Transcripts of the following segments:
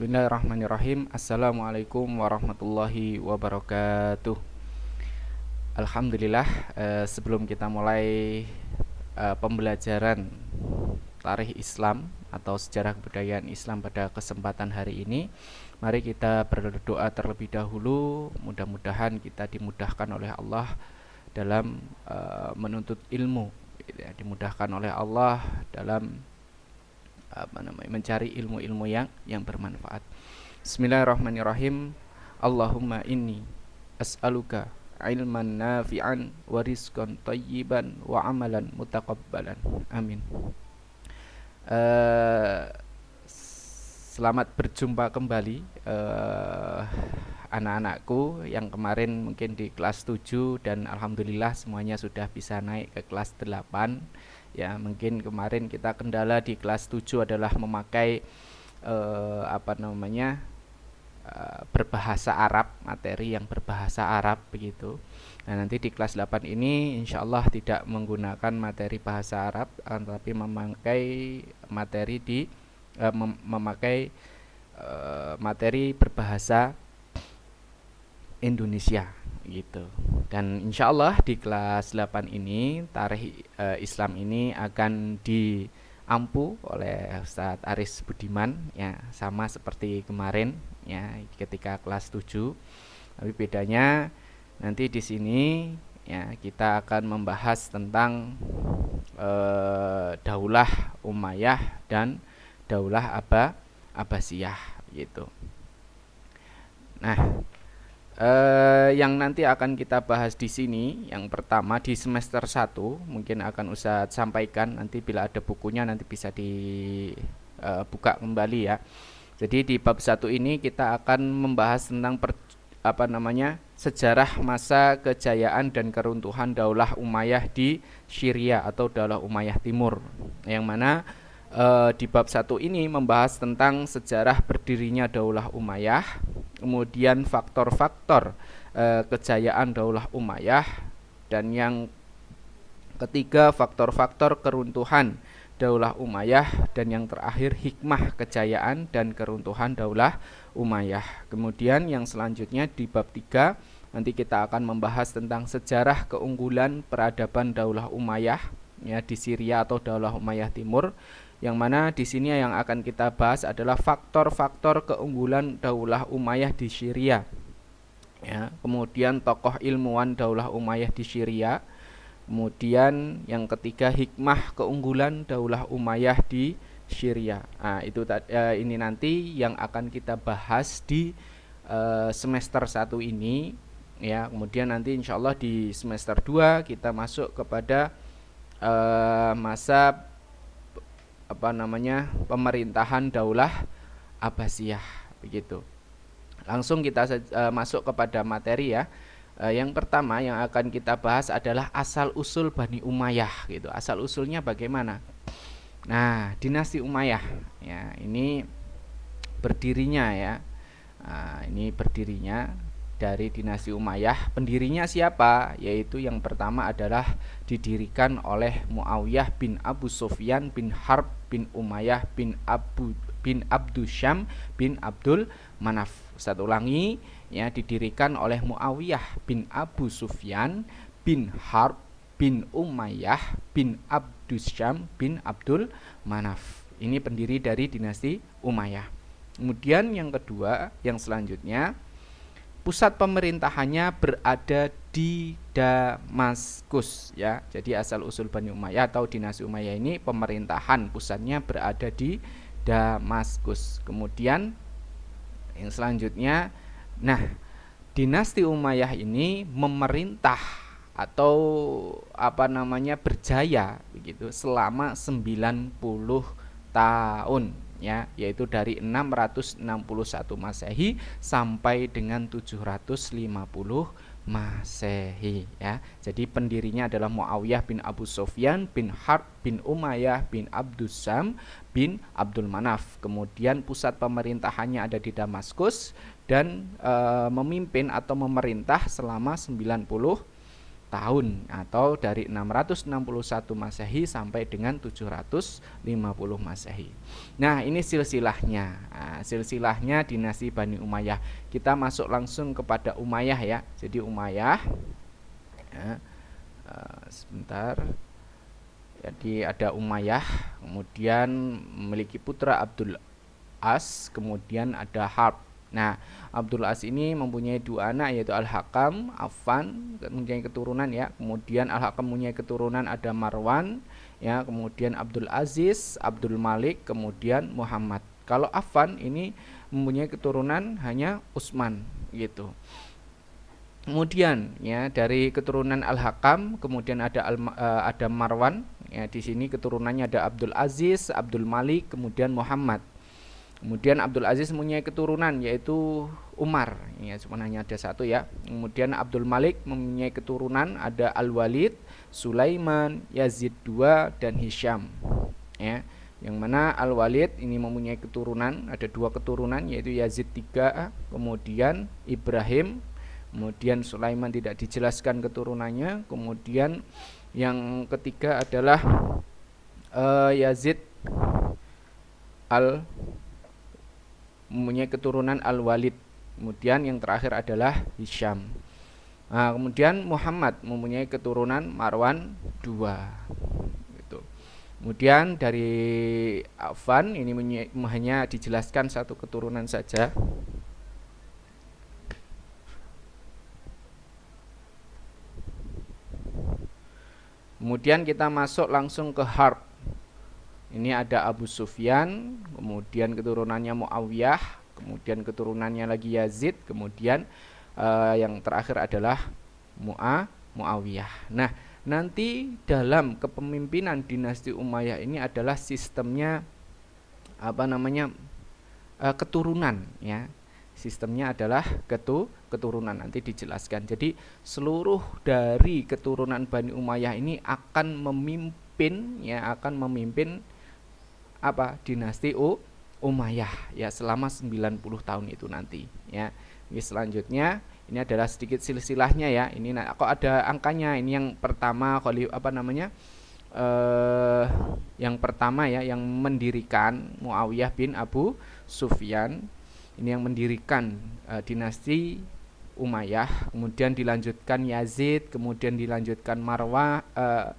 Bismillahirrahmanirrahim. Assalamualaikum warahmatullahi wabarakatuh. Alhamdulillah, sebelum kita mulai pembelajaran tarikh Islam atau sejarah kebudayaan Islam pada kesempatan hari ini, mari kita berdoa terlebih dahulu. Mudah-mudahan kita dimudahkan oleh Allah dalam menuntut ilmu, dimudahkan oleh Allah dalam mencari ilmu-ilmu yang bermanfaat. Bismillahirrahmanirrahim. Allahumma inni as'aluka ilman nafi'an wa rizqan thayyiban wa amalan mutaqabbalan. Amin. Selamat berjumpa kembali anak-anakku yang kemarin mungkin di kelas 7 dan alhamdulillah semuanya sudah bisa naik ke kelas 8. Ya, mungkin kemarin kita kendala di kelas 7 adalah memakai berbahasa Arab, materi yang berbahasa Arab begitu. Nah, nanti di kelas 8 ini insya Allah tidak menggunakan materi bahasa Arab, tapi memakai materi berbahasa Indonesia gitu. Dan insya Allah di kelas 8 ini tarikh Islam ini akan diampu oleh Ustadz Aris Budiman, ya, sama seperti kemarin ya ketika kelas 7. Tapi bedanya nanti di sini ya kita akan membahas tentang Daulah Umayyah dan Daulah Abbasiyah gitu. Nah, yang nanti akan kita bahas di sini, yang pertama di semester 1 mungkin akan Ustadz sampaikan, nanti bila ada bukunya nanti bisa dibuka kembali ya. Jadi di bab 1 ini kita akan membahas tentang sejarah masa kejayaan dan keruntuhan Daulah Umayyah di Syria atau Daulah Umayyah Timur, yang mana di bab 1 ini membahas tentang sejarah berdirinya Daulah Umayyah, kemudian faktor-faktor kejayaan Daulah Umayyah, dan yang ketiga faktor-faktor keruntuhan Daulah Umayyah, dan yang terakhir hikmah kejayaan dan keruntuhan Daulah Umayyah. Kemudian yang selanjutnya di bab 3 nanti kita akan membahas tentang sejarah keunggulan peradaban Daulah Umayyah ya di Syria atau Daulah Umayyah Timur, yang mana di sini yang akan kita bahas adalah faktor-faktor keunggulan Daulah Umayyah di Syria. Ya, kemudian tokoh ilmuwan Daulah Umayyah di Syria. Kemudian yang ketiga hikmah keunggulan Daulah Umayyah di Syria. Nah, ini nanti yang akan kita bahas di semester 1 ini ya. Kemudian nanti insya Allah di semester 2 kita masuk kepada masa pemerintahan Daulah Abbasiyah begitu. Langsung kita masuk kepada materi ya. Yang pertama yang akan kita bahas adalah asal usul Bani Umayyah gitu. Asal usulnya bagaimana? Nah, dinasti Umayyah ya, ini berdirinya ya. Nah, ini berdirinya dari dinasti Umayyah. Pendirinya siapa? Yaitu yang pertama adalah didirikan oleh Muawiyah bin Abu Sufyan bin Harb bin Umayyah bin Abdusyam bin Abdul Manaf. Saya ulangi ya, didirikan oleh Muawiyah bin Abu Sufyan bin Harb bin Umayyah bin Abdusyam bin Abdul Manaf. Ini pendiri dari dinasti Umayyah. Kemudian yang kedua, yang selanjutnya, pusat pemerintahannya berada di Damaskus ya. Jadi asal usul Bani Umayyah atau dinasti Umayyah ini pemerintahan pusatnya berada di Damaskus. Kemudian yang selanjutnya, nah, dinasti Umayyah ini memerintah atau berjaya begitu selama 90 tahun ya, yaitu dari 661 Masehi sampai dengan 750 Masehi ya. Jadi pendirinya adalah Muawiyah bin Abu Sufyan bin Harb bin Umayyah bin Abdusyam bin Abdul Manaf. Kemudian pusat pemerintahannya ada di Damaskus dan memimpin atau memerintah selama 90 tahun atau dari 661 Masehi sampai dengan 750 Masehi. Nah, ini silsilahnya. Nah, silsilahnya dinasti Bani Umayyah. Kita masuk langsung kepada Umayyah ya. Jadi Umayyah ya, sebentar. Jadi ada Umayyah, kemudian memiliki putra Abdul As, kemudian ada Harb. Nah, Abdul As ini mempunyai dua anak, yaitu Al-Hakam, Affan, mempunyai keturunan ya. Kemudian Al-Hakam mempunyai keturunan ada Marwan ya, kemudian Abdul Aziz, Abdul Malik, kemudian Muhammad. Kalau Affan ini mempunyai keturunan hanya Utsman gitu. Kemudian ya dari keturunan Al-Hakam kemudian ada Marwan ya, di sini keturunannya ada Abdul Aziz, Abdul Malik, kemudian Muhammad. Kemudian Abdul Aziz mempunyai keturunan yaitu Umar ya, cuma hanya ada satu ya. Kemudian Abdul Malik mempunyai keturunan ada Al-Walid, Sulaiman, Yazid II, dan Hisham ya. Yang mana Al-Walid ini mempunyai keturunan, ada dua keturunan yaitu Yazid III, kemudian Ibrahim. Kemudian Sulaiman tidak dijelaskan keturunannya. Kemudian yang ketiga adalah Yazid mempunyai keturunan Al-Walid. Kemudian yang terakhir adalah Hisham. Nah, kemudian Muhammad mempunyai keturunan Marwan II. Gitu. Kemudian dari Affan ini hanya dijelaskan satu keturunan saja. Kemudian kita masuk langsung ke Harb. Ini ada Abu Sufyan, kemudian keturunannya Muawiyah, kemudian keturunannya lagi Yazid, kemudian yang terakhir adalah Muawiyah. Nah, nanti dalam kepemimpinan dinasti Umayyah ini adalah sistemnya keturunan ya. Sistemnya adalah keturunan, nanti dijelaskan. Jadi seluruh dari keturunan Bani Umayyah ini akan memimpin dinasti Umayyah ya selama 90 tahun itu nanti ya. Ini selanjutnya ini adalah sedikit silsilahnya ya. Ini kok ada angkanya. Ini yang pertama yang pertama ya, yang mendirikan Muawiyah bin Abu Sufyan. Ini yang mendirikan dinasti Umayyah, kemudian dilanjutkan Yazid, kemudian dilanjutkan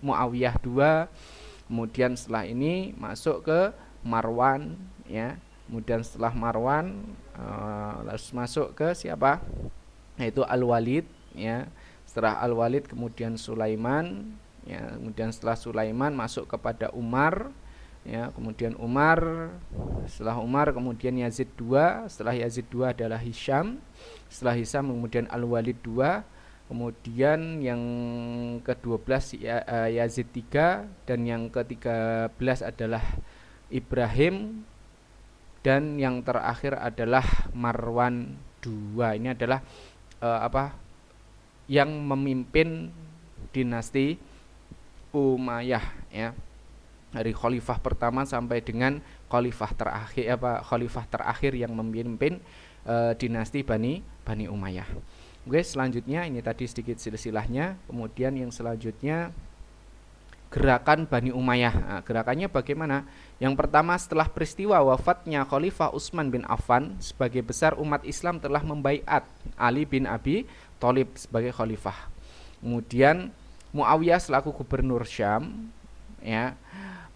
Muawiyah II, kemudian setelah ini masuk ke Marwan ya, kemudian setelah Marwan lalu masuk ke siapa? Yaitu Al-Walid ya. Setelah Al-Walid kemudian Sulaiman ya, kemudian setelah Sulaiman masuk kepada Umar ya, kemudian setelah Umar kemudian Yazid II, setelah Yazid II adalah Hisham, setelah Hisham kemudian Al-Walid II, kemudian yang ke-12 Yazid III, dan yang ke-13 adalah Ibrahim, dan yang terakhir adalah Marwan II. Ini adalah yang memimpin dinasti Umayyah ya, dari khalifah pertama sampai dengan khalifah terakhir yang memimpin dinasti Bani Umayyah. Oke, selanjutnya ini tadi sedikit silsilahnya. Kemudian yang selanjutnya gerakan Bani Umayyah. Nah, gerakannya bagaimana? Yang pertama, setelah peristiwa wafatnya Khalifah Utsman bin Affan, sebagai besar umat Islam telah membaiat Ali bin Abi Thalib sebagai khalifah. Kemudian Muawiyah selaku gubernur Syam ya,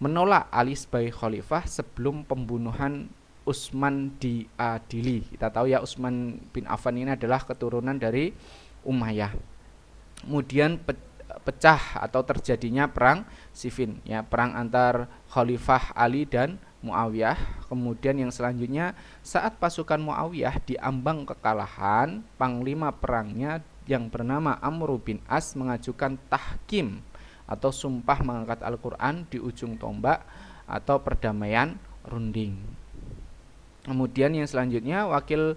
menolak Ali sebagai khalifah sebelum pembunuhan Utsman diadili. Kita tahu ya, Utsman bin Affan ini adalah keturunan dari Umayyah. Kemudian pecah atau terjadinya perang Siffin ya, perang antar Khalifah Ali dan Muawiyah. Kemudian yang selanjutnya, saat pasukan Muawiyah diambang kekalahan, panglima perangnya yang bernama Amr bin As mengajukan tahkim atau sumpah mengangkat Al-Quran di ujung tombak atau perdamaian runding. Kemudian yang selanjutnya, wakil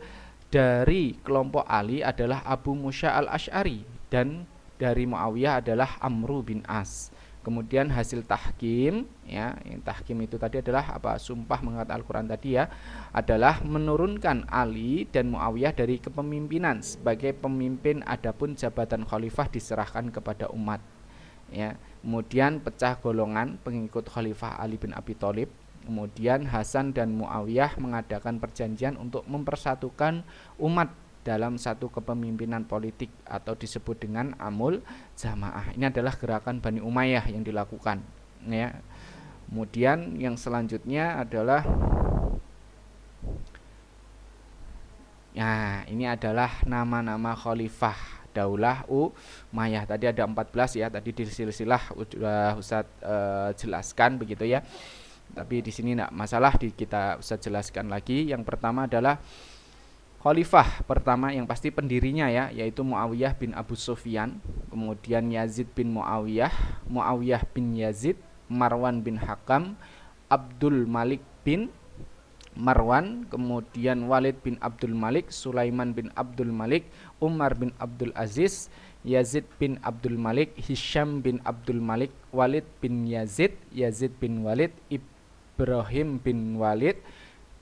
dari kelompok Ali adalah Abu Musa al-Asy'ari, dan dari Muawiyah adalah Amr bin As. Kemudian hasil tahkim, ya, yang tahkim itu tadi adalah sumpah menurut Al-Qur'an tadi ya, adalah menurunkan Ali dan Muawiyah dari kepemimpinan sebagai pemimpin, adapun jabatan khalifah diserahkan kepada umat. Ya, kemudian pecah golongan pengikut Khalifah Ali bin Abi Thalib. Kemudian Hasan dan Muawiyah mengadakan perjanjian untuk mempersatukan umat dalam satu kepemimpinan politik atau disebut dengan Amul Jamaah. Ini adalah gerakan Bani Umayyah yang dilakukan, ya. Kemudian yang selanjutnya adalah ini adalah nama-nama khalifah Daulah Umayyah. Tadi ada 14 ya, tadi di silsilah Ustadz jelaskan begitu ya. Tapi di sini enggak masalah, kita Ustadz jelaskan lagi. Yang pertama adalah khalifah pertama yang pasti pendirinya ya, yaitu Muawiyah bin Abu Sufyan, kemudian Yazid bin Muawiyah, Muawiyah bin Yazid, Marwan bin Hakam, Abdul Malik bin Marwan, kemudian Walid bin Abdul Malik, Sulaiman bin Abdul Malik, Umar bin Abdul Aziz, Yazid bin Abdul Malik, Hisham bin Abdul Malik, Walid bin Yazid, Yazid bin Walid, Ibrahim bin Walid,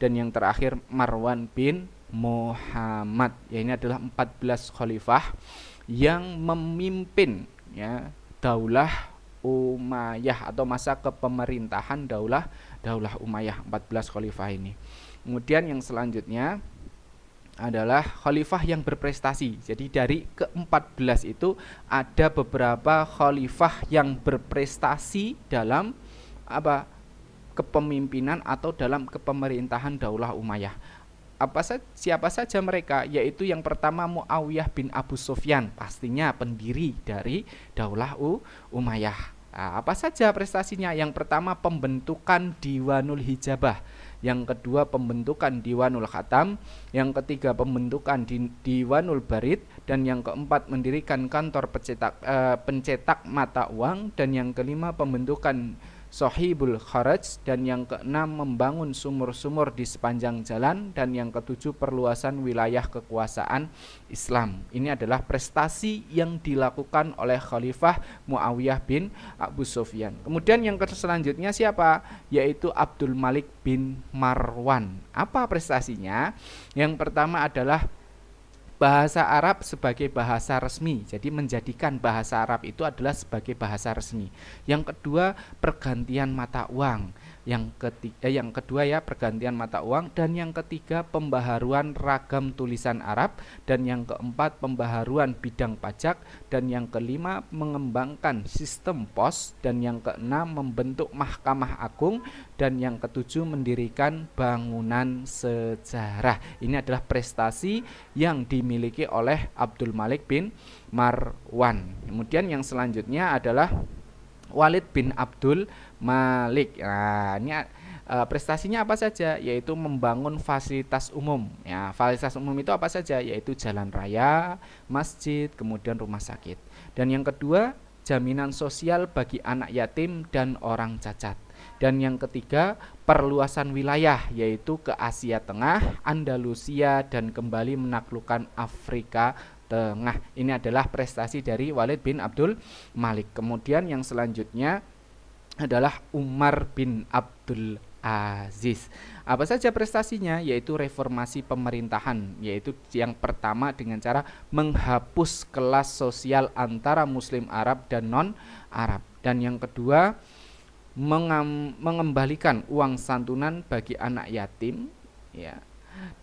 dan yang terakhir Marwan bin Muhammad. Ya, ini adalah 14 khalifah yang memimpin ya Daulah Umayyah atau masa kepemerintahan Daulah Umayyah, 14 khalifah ini. Kemudian yang selanjutnya adalah khalifah yang berprestasi. Jadi dari ke-14 itu ada beberapa khalifah yang berprestasi dalam kepemimpinan atau dalam kepemerintahan Daulah Umayyah. Siapa saja mereka? Yaitu yang pertama Muawiyah bin Abu Sufyan, pastinya pendiri dari Daulah Umayyah. Apa saja prestasinya? Yang pertama pembentukan Diwanul Hijabah, yang kedua pembentukan Diwanul Khatam, yang ketiga pembentukan Diwanul Barid, dan yang keempat mendirikan kantor pencetak mata uang, dan yang kelima pembentukan Sohibul Kharaj, dan yang keenam membangun sumur-sumur di sepanjang jalan, dan yang ketujuh perluasan wilayah kekuasaan Islam. Ini adalah prestasi yang dilakukan oleh Khalifah Muawiyah bin Abu Sufyan. Kemudian yang selanjutnya siapa? Yaitu Abdul Malik bin Marwan. Apa prestasinya? Yang pertama adalah bahasa Arab sebagai bahasa resmi. Jadi menjadikan bahasa Arab itu adalah sebagai bahasa resmi. Yang kedua, pergantian mata uang. Yang kedua ya, pergantian mata uang, dan yang ketiga pembaharuan ragam tulisan Arab, dan yang keempat pembaharuan bidang pajak, dan yang kelima mengembangkan sistem pos, dan yang keenam membentuk Mahkamah Agung, dan yang ketujuh mendirikan bangunan sejarah. Ini adalah prestasi yang dimiliki oleh Abdul Malik bin Marwan. Kemudian yang selanjutnya adalah Walid bin Abdul Malik. Nah, ini prestasinya apa saja? Yaitu membangun fasilitas umum. Ya, fasilitas umum itu apa saja? Yaitu jalan raya, masjid, kemudian rumah sakit. Dan yang kedua, jaminan sosial bagi anak yatim dan orang cacat. Dan yang ketiga, perluasan wilayah, yaitu ke Asia Tengah, Andalusia, dan kembali menaklukkan Afrika Tengah. Ini adalah prestasi dari Walid bin Abdul Malik. Kemudian yang selanjutnya adalah Umar bin Abdul Aziz. Apa saja prestasinya? Yaitu reformasi pemerintahan, yaitu yang pertama dengan cara menghapus kelas sosial antara Muslim Arab dan non-Arab. Dan yang kedua, mengembalikan uang santunan bagi anak yatim ya,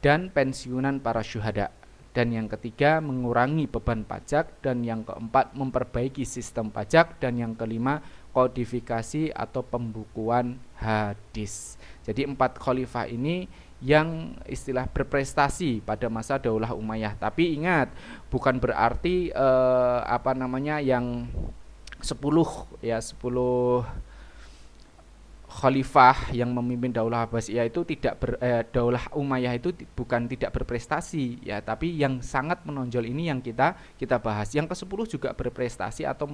dan pensiunan para syuhada. Dan yang ketiga, mengurangi beban pajak. Dan yang keempat, memperbaiki sistem pajak. Dan yang kelima, kodifikasi atau pembukuan hadis. Jadi 4 khalifah ini yang istilah berprestasi pada masa Daulah Umayyah. Tapi ingat, bukan berarti yang 10 khalifah yang memimpin Daulah Abbasiyah itu Daulah Umayyah itu bukan tidak berprestasi ya, tapi yang sangat menonjol ini yang kita bahas. Yang ke-10 juga berprestasi atau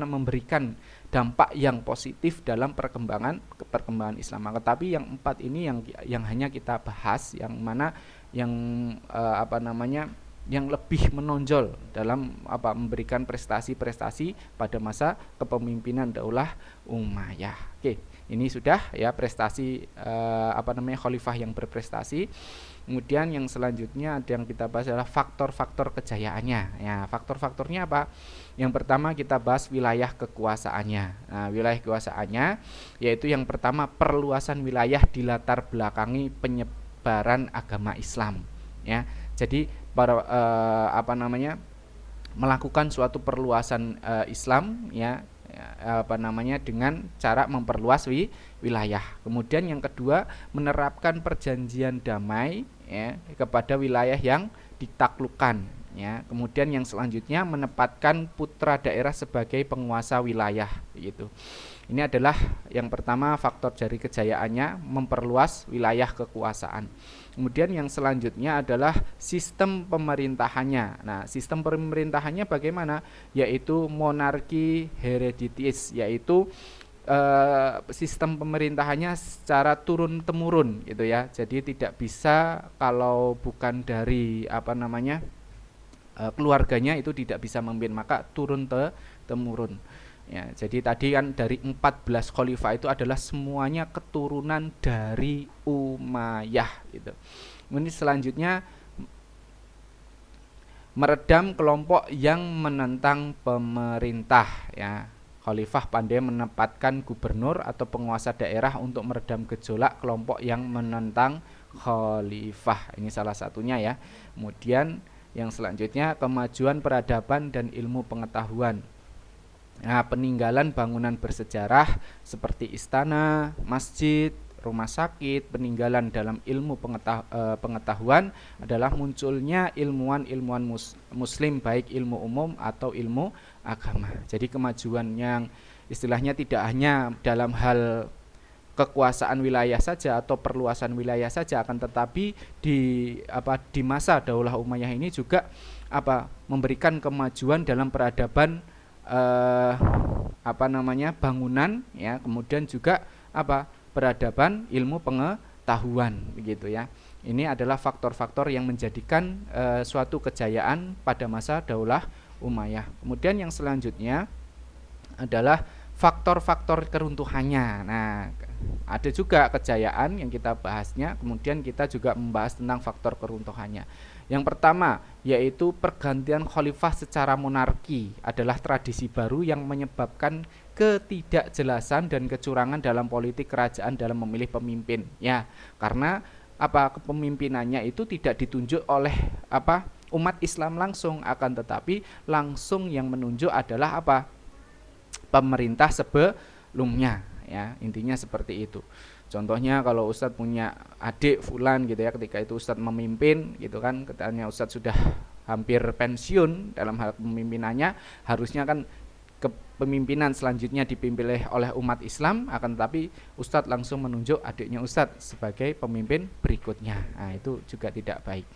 memberikan dampak yang positif dalam perkembangan Islam. Tetapi yang 4 ini yang hanya kita bahas, yang mana yang yang lebih menonjol dalam memberikan prestasi-prestasi pada masa kepemimpinan Daulah Umayyah. Oke, ini sudah ya prestasi khalifah yang berprestasi. Kemudian yang selanjutnya yang kita bahas adalah faktor-faktor kejayaannya. Ya, faktor-faktornya apa? Yang pertama kita bahas wilayah kekuasaannya. Nah, wilayah kekuasaannya yaitu yang pertama perluasan wilayah di latar belakangi penyebaran agama Islam. Ya, jadi melakukan suatu perluasan Islam ya dengan cara memperluas wilayah. Kemudian yang kedua menerapkan perjanjian damai ya kepada wilayah yang ditaklukkan ya. Kemudian yang selanjutnya menempatkan putra daerah sebagai penguasa wilayah gitu. Ini adalah yang pertama faktor dari kejayaannya, memperluas wilayah kekuasaan. Kemudian yang selanjutnya adalah sistem pemerintahannya. Nah, sistem pemerintahannya bagaimana? Yaitu monarki hereditis, yaitu sistem pemerintahannya secara turun temurun gitu ya. Jadi tidak bisa kalau bukan dari keluarganya itu tidak bisa memimpin, maka turun temurun. Ya, jadi tadi kan dari 14 khalifah itu adalah semuanya keturunan dari Umayyah gitu. Kemudian selanjutnya meredam kelompok yang menentang pemerintah ya. Khalifah pandai menempatkan gubernur atau penguasa daerah untuk meredam gejolak kelompok yang menentang khalifah. Ini salah satunya ya. Kemudian yang selanjutnya kemajuan peradaban dan ilmu pengetahuan. Nah, peninggalan bangunan bersejarah seperti istana, masjid, rumah sakit, peninggalan dalam ilmu pengetahuan adalah munculnya ilmuwan-ilmuwan muslim baik ilmu umum atau ilmu agama. Jadi kemajuan yang istilahnya tidak hanya dalam hal kekuasaan wilayah saja atau perluasan wilayah saja, akan tetapi di masa Daulah Umayyah ini juga memberikan kemajuan dalam peradaban bangunan ya, kemudian juga peradaban ilmu pengetahuan begitu ya. Ini adalah faktor-faktor yang menjadikan suatu kejayaan pada masa Daulah Umayyah. Kemudian yang selanjutnya adalah faktor-faktor keruntuhannya. Nah, ada juga kejayaan yang kita bahasnya, kemudian kita juga membahas tentang faktor keruntuhannya. Yang pertama yaitu pergantian khalifah secara monarki adalah tradisi baru yang menyebabkan ketidakjelasan dan kecurangan dalam politik kerajaan dalam memilih pemimpin. Ya, karena kepemimpinannya itu tidak ditunjuk oleh umat Islam langsung, akan tetapi langsung yang menunjuk adalah pemerintah sebelumnya ya, intinya seperti itu. Contohnya kalau Ustadz punya adik fulan gitu ya, ketika itu Ustadz memimpin gitu kan, katanya Ustadz sudah hampir pensiun dalam hal pemimpinannya, harusnya kan kepemimpinan selanjutnya dipimpin oleh umat Islam, akan tetapi Ustadz langsung menunjuk adiknya Ustadz sebagai pemimpin berikutnya. Nah, itu juga tidak baik.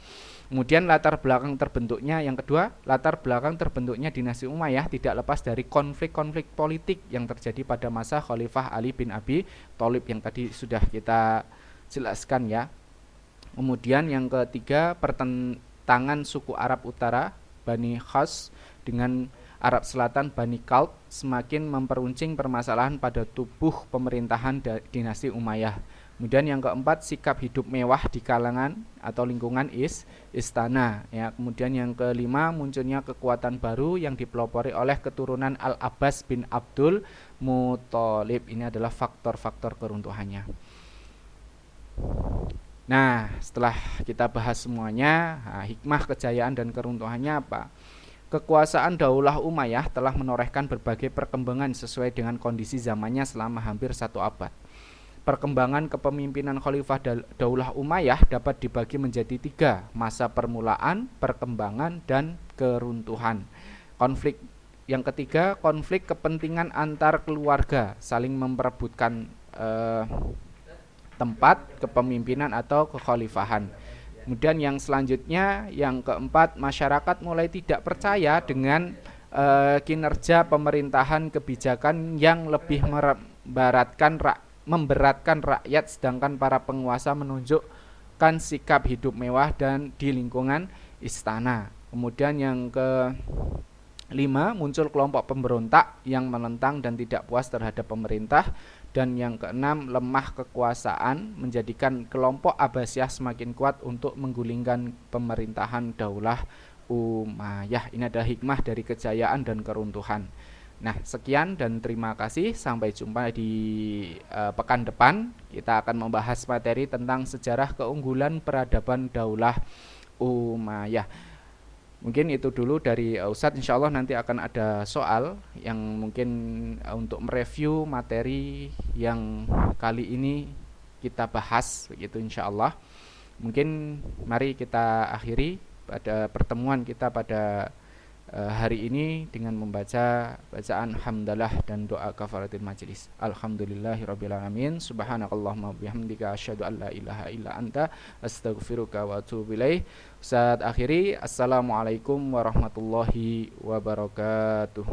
Kemudian latar belakang terbentuknya, yang kedua, latar belakang terbentuknya dinasti Umayyah tidak lepas dari konflik-konflik politik yang terjadi pada masa Khalifah Ali bin Abi Thalib yang tadi sudah kita jelaskan ya. Kemudian yang ketiga, pertentangan suku Arab Utara Bani Khas dengan Arab Selatan Bani Kalb semakin memperuncing permasalahan pada tubuh pemerintahan dinasti Umayyah. Kemudian yang keempat, sikap hidup mewah di kalangan atau lingkungan istana ya. Kemudian yang kelima, munculnya kekuatan baru yang dipelopori oleh keturunan Al-Abbas bin Abdul Muthalib. Ini adalah faktor-faktor keruntuhannya. Nah, setelah kita bahas semuanya, hikmah kejayaan dan keruntuhannya apa? Kekuasaan Daulah Umayyah telah menorehkan berbagai perkembangan sesuai dengan kondisi zamannya selama hampir 1 abad. Perkembangan kepemimpinan Khalifah Daulah Umayyah dapat dibagi menjadi 3, masa permulaan, perkembangan, dan keruntuhan. Konflik yang ketiga, konflik kepentingan antar keluarga, saling memperebutkan tempat kepemimpinan atau kekhalifahan. Kemudian yang selanjutnya, yang keempat, masyarakat mulai tidak percaya dengan kinerja pemerintahan kebijakan yang lebih memberatkan rakyat, sedangkan para penguasa menunjukkan sikap hidup mewah dan di lingkungan istana. Kemudian yang kelima, muncul kelompok pemberontak yang menentang dan tidak puas terhadap pemerintah. Dan yang keenam, lemah kekuasaan menjadikan kelompok Abbasiyah semakin kuat untuk menggulingkan pemerintahan Daulah Umayyah. Ini adalah hikmah dari kejayaan dan keruntuhan. Nah, sekian dan terima kasih. Sampai jumpa di pekan depan. Kita akan membahas materi tentang sejarah keunggulan peradaban Daulah Umayyah. Mungkin itu dulu dari Ustadz. Insya Allah nanti akan ada soal yang mungkin untuk mereview materi yang kali ini kita bahas, begitu insya Allah. Mungkin mari kita akhiri pada pertemuan kita pada hari ini dengan membaca bacaan hamdalah dan doa kafaratul majelis. Alhamdulillahirabbil alamin. Subhanakallahumma bihamdika asyhadu an la ilaha illa anta astaghfiruka wa atubu ilaik. Ustaz akhiri, assalamualaikum warahmatullahi wabarakatuh.